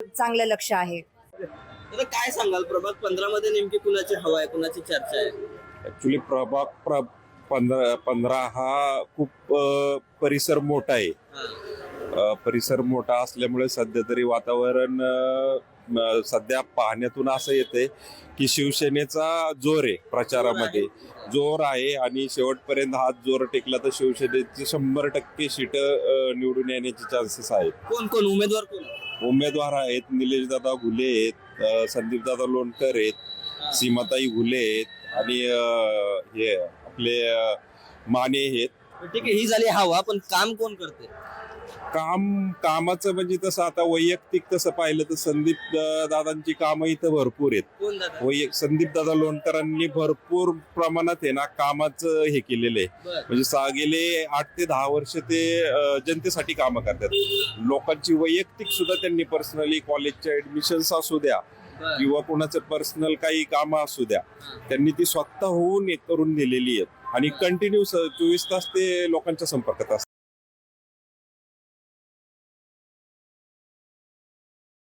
चांगलं लक्ष आहे. आता काय सांगाल प्रभाग 15 मध्ये नेमकी कुणाची हवा आहे, कुणाची चर्चा आहे? ऍक्च्युली प्रभाग 15 हा खूप परिसर मोठा आहे. हा. परिसर मोठा असल्यामुळे सध्या तरी वातावरण सध्या पाहण्यातून असं येतंय की शिवसेनेचा जोर आहे प्रचारामध्ये, जोर आहे आणि शेवटपर्यंत हात जोर टेकला तर शिवसेनेची 100% सीट निवडून येण्याचे चान्सेस आहेत. कोण कोण उमेदवार कोण? उमेदवार आहेत, निलेशदादा घुले आहेत, संदीपदादा लोणकर आहेत, सीमाताई घुले आहेत आणि हे आपले माने आहेत. ठीक आहे, ही झाली हवा, पण काम कोण करते? कामाचं म्हणजे तसं आता वैयक्तिक तसं पाहिलं तर संदीप दादांची कामं इथं भरपूर आहेत. कोण दादा? संदीप दादा लोणकरांनी भरपूर प्रमाणात आहे ना कामाचं हे केलेलं आहे. बर. म्हणजे गेले 8 ते 10 वर्ष ते जनतेसाठी कामं करतात. लोकांची वैयक्तिक सुद्धा त्यांनी पर्सनली कॉलेजच्या ऍडमिशन्स असू द्या बर. किंवा कोणाचं पर्सनल काही कामं असू द्या, त्यांनी ती स्वतःहून करून दिलेली आहेत आणि कंटिन्यू 24 तास ते लोकांच्या संपर्कात असतात.